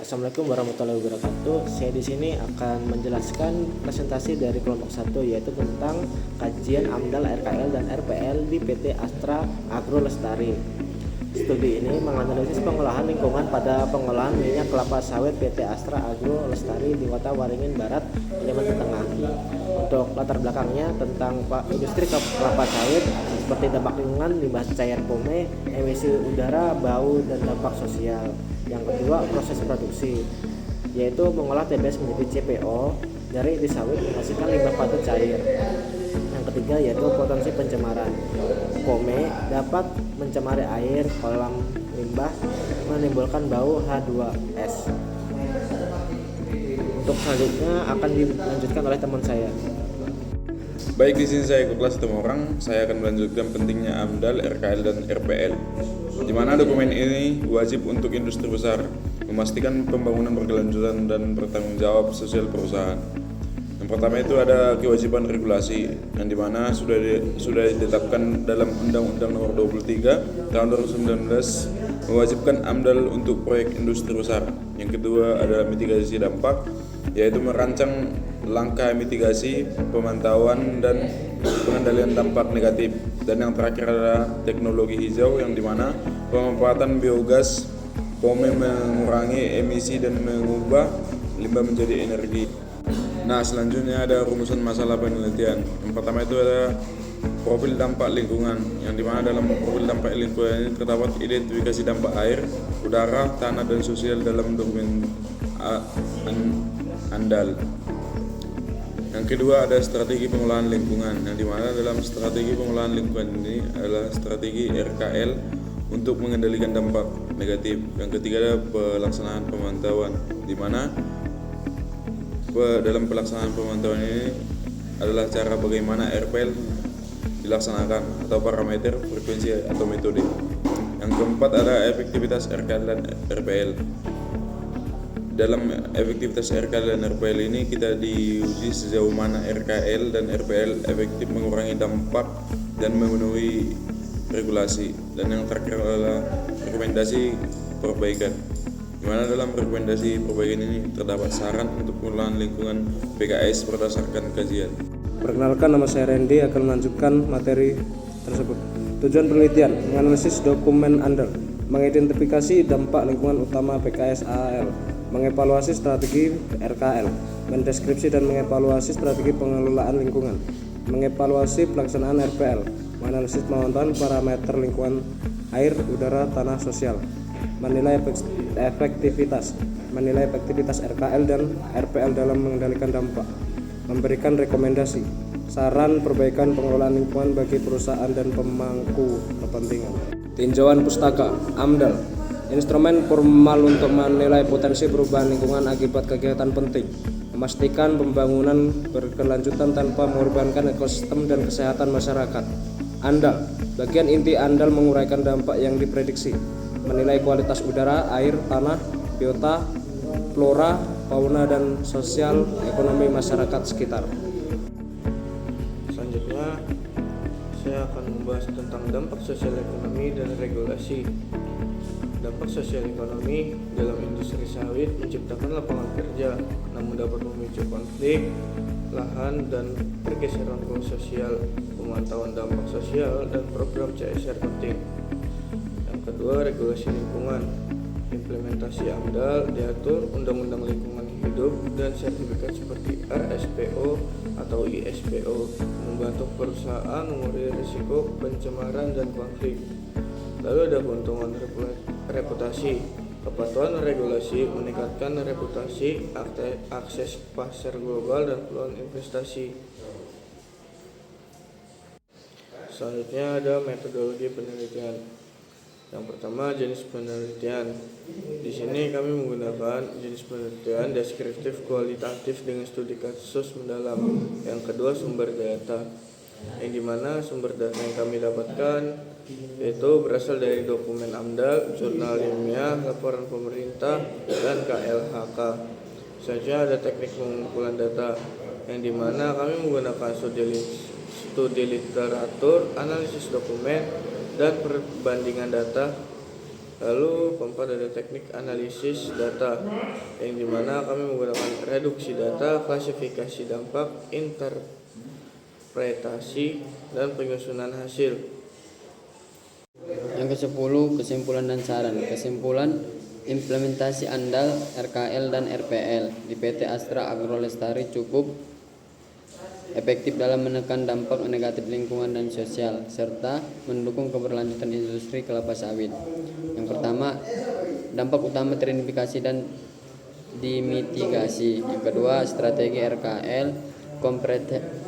Assalamualaikum warahmatullahi wabarakatuh. Saya di sini akan menjelaskan presentasi dari kelompok 1, yaitu tentang kajian AMDAL, RKL, dan RPL di PT Astra Agro Lestari. Studi ini menganalisis pengolahan lingkungan pada pengolahan minyak kelapa sawit PT Astra Agro Lestari di Kota Waringin Barat, Kalimantan Tengah. Untuk latar belakangnya tentang industri kelapa sawit seperti dampak lingkungan, limbah cair pome, emisi udara, bau, dan dampak sosial. Yang kedua, proses produksi, yaitu mengolah TBS menjadi CPO dari inti sawit menghasilkan limbah padat cair. Yang ketiga yaitu potensi pencemaran. Pome dapat mencemari air, kolam limbah, menimbulkan bau H2S. Untuk selanjutnya akan dilanjutkan oleh teman saya. Baik, di sini saya ikut kelas temu orang. Saya akan melanjutkan pentingnya AMDAL, RKL, dan RPL. Di mana dokumen ini wajib untuk industri besar, memastikan pembangunan berkelanjutan dan bertanggung jawab sosial perusahaan. Yang pertama itu ada kewajiban regulasi, yang dimana sudah ditetapkan dalam Undang-Undang Nomor 23 Tahun 2019 mewajibkan AMDAL untuk proyek industri besar. Yang kedua ada mitigasi dampak, yaitu merancang langkah mitigasi, pemantauan, dan pengendalian dampak negatif. Dan yang terakhir adalah teknologi hijau, yang dimana pemanfaatan biogas pome mengurangi emisi dan mengubah limbah menjadi energi. Nah, selanjutnya ada rumusan masalah penelitian. Yang pertama itu ada profil dampak lingkungan, yang dimana dalam profil dampak lingkungan ini terdapat identifikasi dampak air, udara, tanah, dan sosial dalam dokumen AMDAL. Yang kedua ada strategi pengolahan lingkungan, yang dimana dalam strategi pengolahan lingkungan ini adalah strategi RKL untuk mengendalikan dampak negatif. Yang ketiga ada pelaksanaan pemantauan, dimana dalam pelaksanaan pemantauan ini adalah cara bagaimana RPL dilaksanakan atau parameter, frekuensi, atau metode. Yang keempat ada efektivitas RKL dan RPL. Dalam efektivitas RKL dan RPL ini kita diuji sejauh mana RKL dan RPL efektif mengurangi dampak dan memenuhi regulasi. Dan yang terakhir adalah rekomendasi perbaikan, di mana dalam rekomendasi perbaikan ini terdapat saran untuk pengolahan lingkungan PKS berdasarkan kajian. Perkenalkan, nama saya Randy, akan melanjutkan materi tersebut. Tujuan penelitian: menganalisis dokumen AMDAL, mengidentifikasi dampak lingkungan utama PKS AAL, mengevaluasi strategi RKL, mendeskripsi dan mengevaluasi strategi pengelolaan lingkungan, mengevaluasi pelaksanaan RPL, menganalisis pemantauan parameter lingkungan air, udara, tanah, sosial, menilai efektivitas RKL dan RPL dalam mengendalikan dampak, memberikan rekomendasi, saran perbaikan pengelolaan lingkungan bagi perusahaan dan pemangku kepentingan. Tinjauan pustaka AMDAL, instrumen formal untuk menilai potensi perubahan lingkungan akibat kegiatan penting, memastikan pembangunan berkelanjutan tanpa mengorbankan ekosistem dan kesehatan masyarakat. AMDAL, bagian inti AMDAL menguraikan dampak yang diprediksi, menilai kualitas udara, air, tanah, biota, flora, fauna, dan sosial ekonomi masyarakat sekitar. Selanjutnya saya akan membahas tentang dampak sosial ekonomi dan regulasi. Dampak sosial ekonomi dalam industri sawit menciptakan lapangan kerja, namun dapat memicu konflik lahan dan pergeseran ruang sosial. Pemantauan dampak sosial dan program CSR penting. Yang kedua, regulasi lingkungan. Implementasi AMDAL diatur Undang-Undang Lingkungan Hidup dan sertifikat seperti RSPO atau ISPO, membantu perusahaan mengurangi risiko pencemaran dan konflik. Lalu ada keuntungan reputasi. Kepatuhan regulasi meningkatkan reputasi, akses pasar global, dan peluang investasi. Selanjutnya ada metodologi penelitian. Yang pertama, jenis penelitian. Di sini kami menggunakan jenis penelitian deskriptif kualitatif dengan studi kasus mendalam. Yang kedua, sumber data, yang dimana sumber data yang kami dapatkan yaitu berasal dari dokumen AMDAL, jurnal ilmiah, laporan pemerintah, dan KLHK. Selanjutnya ada teknik pengumpulan data, yang dimana kami menggunakan studi literatur, analisis dokumen, dan perbandingan data Lalu keempat ada teknik analisis data, yang dimana kami menggunakan reduksi data, klasifikasi dampak, interpretasi, dan penyusunan hasil. Yang ke-10, kesimpulan dan saran. Kesimpulan, implementasi andal RKL dan RPL di PT Astra Agro Lestari cukup efektif dalam menekan dampak negatif lingkungan dan sosial serta mendukung keberlanjutan industri kelapa sawit. Yang pertama, dampak utama teridentifikasi dan dimitigasi. Yang kedua, strategi RKL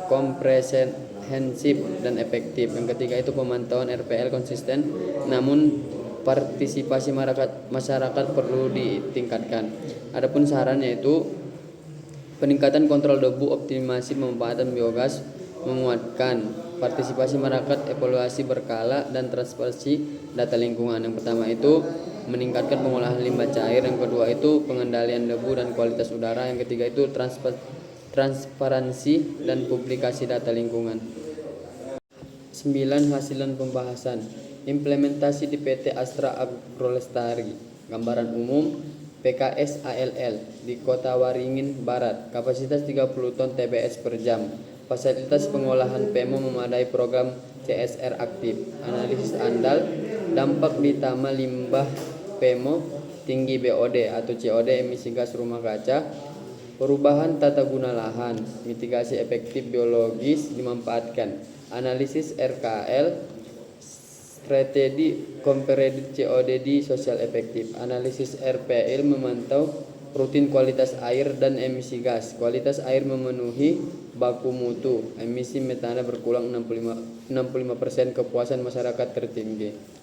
komprehensif dan efektif. Yang ketiga itu pemantauan RPL konsisten, namun partisipasi masyarakat perlu ditingkatkan. Adapun sarannya itu peningkatan kontrol debu, optimasi pemanfaatan biogas, menguatkan partisipasi masyarakat, evaluasi berkala, dan transparansi data lingkungan. Yang pertama itu meningkatkan pengolahan limbah cair, yang kedua itu pengendalian debu dan kualitas udara, yang ketiga itu transparansi dan publikasi data lingkungan. 9. Hasil dan pembahasan. Implementasi di PT Astra Agro Lestari. Gambaran umum, PKS ALL di Kota Waringin Barat, kapasitas 30 ton TBS per jam. Fasilitas pengolahan PEMO memadai, program CSR aktif. Analisis andal, dampak ditambah limbah PEMO, tinggi BOD atau COD emisi gas rumah kaca, perubahan tata guna lahan, mitigasi efektif biologis dimanfaatkan. Analisis RKL, strategi comparative COD di sosial efektif. Analisis RPL memantau rutin kualitas air dan emisi gas. Kualitas air memenuhi baku mutu. Emisi metana berkurang 65%, kepuasan masyarakat tertinggi.